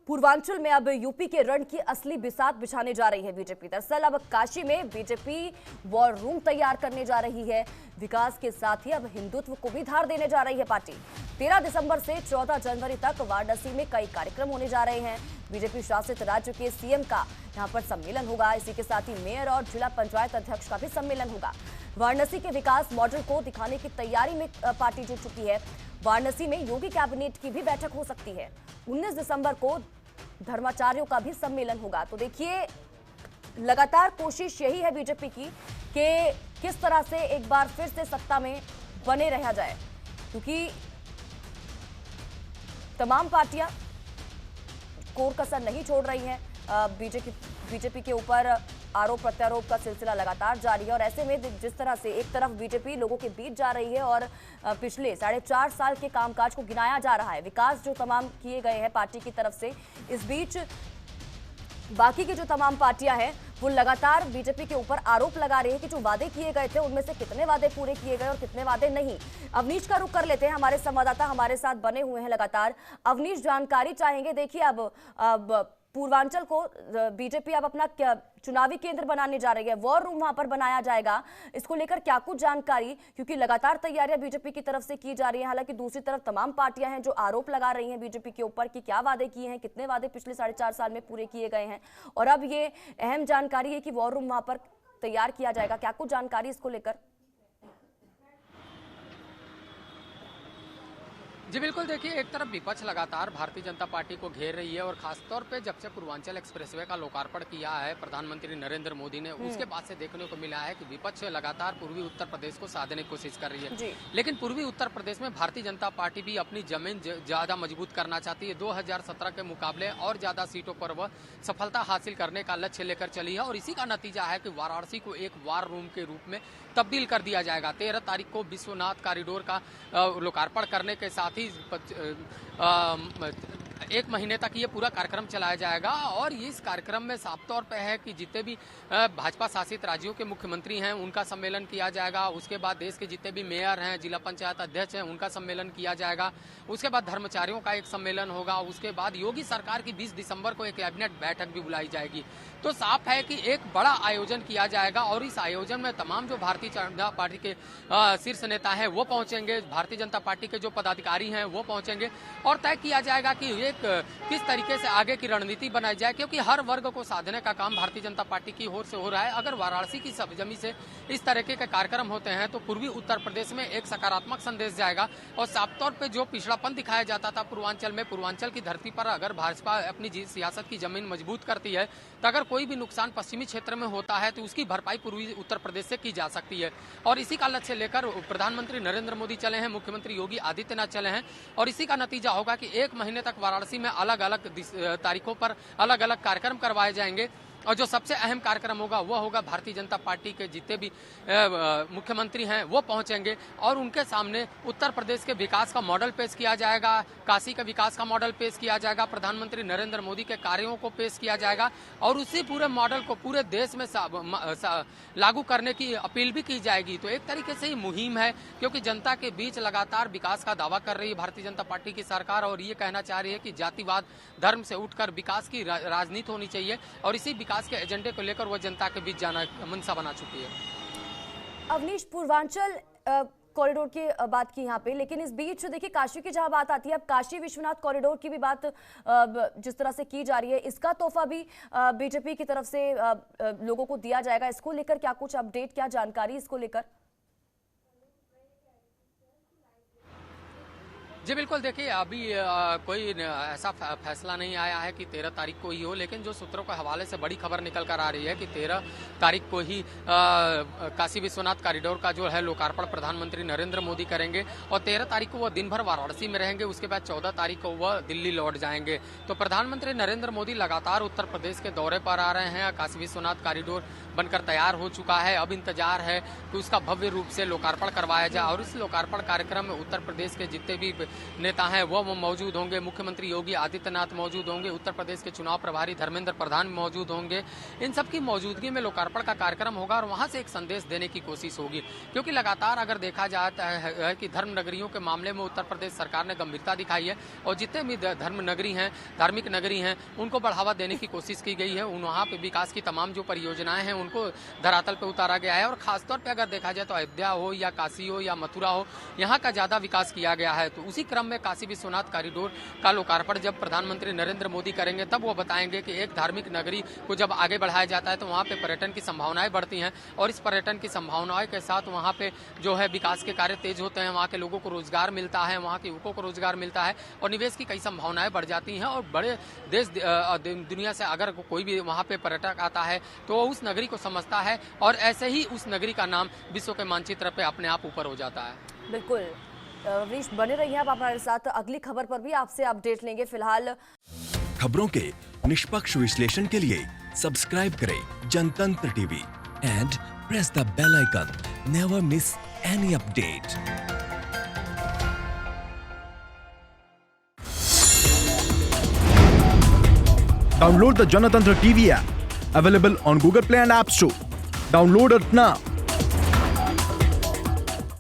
पूर्वांचल में अब यूपी के रण की असली बिसात बिछाने जा रही है बीजेपी। दरअसल अब काशी में बीजेपी वॉर रूम तैयार करने जा रही है। विकास के साथ ही अब हिंदुत्व को भी धार देने जा रही है पार्टी। 13 दिसंबर से 14 जनवरी तक वाराणसी में कई कार्यक्रम होने जा रहे हैं। बीजेपी शासित राज्य के सीएम का यहां पर सम्मेलन होगा। इसी के साथ ही मेयर और जिला पंचायत अध्यक्ष का भी सम्मेलन होगा। वाराणसी के विकास मॉडल को दिखाने की तैयारी में पार्टी जुट चुकी है। वाराणसी में योगी कैबिनेट की भी बैठक हो सकती है। 19 दिसंबर को धर्माचार्यों का भी सम्मेलन होगा। तो देखिए, लगातार कोशिश यही है बीजेपी की कि किस तरह से एक बार फिर से सत्ता में बने रहा जाए, क्योंकि तमाम पार्टियां कोर कसर नहीं छोड़ रही हैं। बीजेपी के ऊपर आरोप प्रत्यारोप का सिलसिला लगातार जारी है और ऐसे में जिस तरह से एक तरफ बीजेपी लोगों के बीच जा रही है और पिछले 4.5 साल के कामकाज को गिनाया जा रहा है, विकास जो तमाम किए गए हैं पार्टी की तरफ से, इस बीच बाकी की जो तमाम पार्टियां हैं वो लगातार बीजेपी के ऊपर आरोप लगा रही है कि जो वादे किए गए थे उनमें से कितने वादे पूरे किए गए और कितने वादे नहीं। अवनीश का रुख कर लेते हैं, हमारे संवाददाता हमारे साथ बने हुए हैं लगातार। अवनीश, जानकारी चाहेंगे। देखिए, अब पूर्वांचल को बीजेपी अब अपना चुनावी केंद्र बनाने जा रही है, वॉर रूम वहां पर बनाया जाएगा। इसको लेकर क्या कुछ जानकारी, क्योंकि लगातार तैयारियां बीजेपी की तरफ से की जा रही है। हालांकि दूसरी तरफ तमाम पार्टियां हैं जो आरोप लगा रही हैं बीजेपी के ऊपर कि क्या वादे किए हैं, कितने वादे पिछले 4.5 साल में पूरे किए गए हैं। और अब ये अहम जानकारी है कि वॉर रूम वहां पर तैयार किया जाएगा। क्या कुछ जानकारी इसको लेकर? जी बिल्कुल, देखिए, एक तरफ विपक्ष लगातार भारतीय जनता पार्टी को घेर रही है और खासतौर पे जब से पूर्वांचल एक्सप्रेसवे का लोकार्पण किया है प्रधानमंत्री नरेंद्र मोदी ने, उसके बाद से देखने को मिला है कि विपक्ष लगातार पूर्वी उत्तर प्रदेश को साधने की कोशिश कर रही है। लेकिन पूर्वी उत्तर प्रदेश में भारतीय जनता पार्टी भी अपनी जमीन ज्यादा मजबूत करना चाहती है। 2017 के मुकाबले और ज्यादा सीटों पर वह सफलता हासिल करने का लक्ष्य लेकर चली है और इसी का नतीजा है कि वाराणसी को एक वार रूम के रूप में तब्दील कर दिया जाएगा। 13 तारीख को विश्वनाथ कॉरिडोर का लोकार्पण करने के साथ ही 1 महीने तक ये पूरा कार्यक्रम चलाया जाएगा और इस कार्यक्रम में साफ तौर पे है कि जितने भी भाजपा शासित राज्यों के मुख्यमंत्री हैं उनका सम्मेलन किया जाएगा। उसके बाद देश के जितने भी मेयर हैं, जिला पंचायत अध्यक्ष हैं, उनका सम्मेलन किया जाएगा। उसके बाद धर्मचारियों का एक सम्मेलन होगा। उसके बाद योगी सरकार की 20 दिसंबर को एक कैबिनेट बैठक भी बुलाई जाएगी। तो साफ है कि एक बड़ा आयोजन किया जाएगा और इस आयोजन में तमाम जो भारतीय जनता पार्टी के शीर्ष नेता हैं वो पहुंचेंगे, भारतीय जनता पार्टी के जो पदाधिकारी हैं वो पहुंचेंगे और तय किया जाएगा कि एक किस तरीके से आगे की रणनीति बनाई जाए, क्योंकि हर वर्ग को साधने का काम भारतीय जनता पार्टी की ओर से हो रहा है। अगर वाराणसी की सरजमी से इस तरीके के कार्यक्रम होते हैं तो पूर्वी उत्तर प्रदेश में एक सकारात्मक संदेश जाएगा और साफ तौर पे जो पिछड़ापन दिखाया जाता था पूर्वांचल में, पूर्वांचल की धरती पर अगर भाजपा अपनी सियासत की जमीन मजबूत करती है तो अगर कोई भी नुकसान पश्चिमी क्षेत्र में होता है तो उसकी भरपाई पूर्वी उत्तर प्रदेश से की जा सकती है। और इसी का लक्ष्य लेकर प्रधानमंत्री नरेंद्र मोदी चले हैं, मुख्यमंत्री योगी आदित्यनाथ चले हैं और इसी का नतीजा होगा कि 1 महीने तक वाराणसी में अलग अलग तारीखों पर अलग अलग कार्यक्रम करवाए जाएंगे और जो सबसे अहम कार्यक्रम होगा वो होगा भारतीय जनता पार्टी के जितने भी मुख्यमंत्री हैं वो पहुंचेंगे और उनके सामने उत्तर प्रदेश के विकास का मॉडल पेश किया जाएगा, काशी के विकास का मॉडल पेश किया जाएगा, प्रधानमंत्री नरेंद्र मोदी के कार्यों को पेश किया जाएगा और उसी पूरे मॉडल को पूरे देश में लागू करने की अपील भी की जाएगी। तो एक तरीके से ये मुहिम है, क्योंकि जनता के बीच लगातार विकास का दावा कर रही है भारतीय जनता पार्टी की सरकार और ये कहना चाह रही है कि जातिवाद धर्म से उठकर विकास की राजनीति होनी चाहिए और इसी विकास के एजेंडे को लेकर वो जनता के बीच जाना मनसा बना चुकी है। अवनीश, पूर्वांचल कॉरिडोर की बात की यहाँ पे, लेकिन इस बीच देखिए काशी की जहां बात आती है, अब काशी विश्वनाथ कॉरिडोर की भी बात जिस तरह से की जा रही है, इसका तोहफा भी बीजेपी की तरफ से लोगों को दिया जाएगा। इसको लेकर क्या कुछ अपडेट, क्या जानकारी इसको लेकर? जी बिल्कुल, देखिए, अभी कोई ऐसा फैसला नहीं आया है कि 13 तारीख को ही हो, लेकिन जो सूत्रों के हवाले से बड़ी खबर निकल कर आ रही है कि 13 तारीख को ही काशी विश्वनाथ कॉरिडोर का जो है लोकार्पण प्रधानमंत्री नरेंद्र मोदी करेंगे और 13 तारीख को वह दिन भर वाराणसी में रहेंगे। उसके बाद 14 तारीख को वह दिल्ली लौट जाएंगे। तो प्रधानमंत्री नरेंद्र मोदी लगातार उत्तर प्रदेश के दौरे पर आ रहे हैं। काशी विश्वनाथ कॉरिडोर बनकर तैयार हो चुका है, अब इंतजार है कि उसका भव्य रूप से लोकार्पण करवाया जाए और इस लोकार्पण कार्यक्रम में उत्तर प्रदेश के जितने भी नेता हैं वो मौजूद होंगे, मुख्यमंत्री योगी आदित्यनाथ मौजूद होंगे, उत्तर प्रदेश के चुनाव प्रभारी धर्मेंद्र प्रधान मौजूद होंगे। इन सबकी मौजूदगी में लोकार्पण का कार्यक्रम होगा और वहां से एक संदेश देने की कोशिश होगी, क्योंकि लगातार अगर देखा जाता है कि धर्म नगरियों के मामले में उत्तर प्रदेश सरकार ने गंभीरता दिखाई है और जितने भी धर्म नगरी हैं, धार्मिक नगरी हैं, उनको बढ़ावा देने की कोशिश की गई है। वहाँ पे विकास की तमाम जो परियोजनाएं हैं उनको धरातल पे उतारा गया है और खासतौर पे अगर देखा जाए तो अयोध्या हो या काशी हो या मथुरा हो, यहाँ का ज्यादा विकास किया गया है। तो उसी क्रम में काशी विश्वनाथ कॉरिडोर का लोकार्पण जब प्रधानमंत्री नरेंद्र मोदी करेंगे तब वो बताएंगे कि एक धार्मिक नगरी को जब आगे बढ़ाया जाता है तो वहाँ पे पर्यटन की संभावनाएं बढ़ती हैं और इस पर्यटन की संभावनाओं के साथ वहाँ पे जो है विकास के कार्य तेज होते हैं, वहाँ के लोगों को रोजगार मिलता है, वहाँ के युवकों को रोजगार मिलता है और निवेश की कई संभावनाएं बढ़ जाती हैं। और बड़े देश दुनिया से अगर कोई भी वहाँ पे पर्यटक आता है तो वो उस नगरी को समझता है और ऐसे ही उस नगरी का नाम विश्व के मानचित्र पे अपने आप ऊपर हो जाता है। बिल्कुल वृष, बने रहिए आप हमारे साथ, अगली खबर पर भी आपसे अपडेट लेंगे। फिलहाल खबरों के निष्पक्ष विश्लेषण के लिए सब्सक्राइब करें Janatantra TV and press the bell icon. Never miss any update. Download the Janatantra TV app, available on Google Play and App Store. Download it now.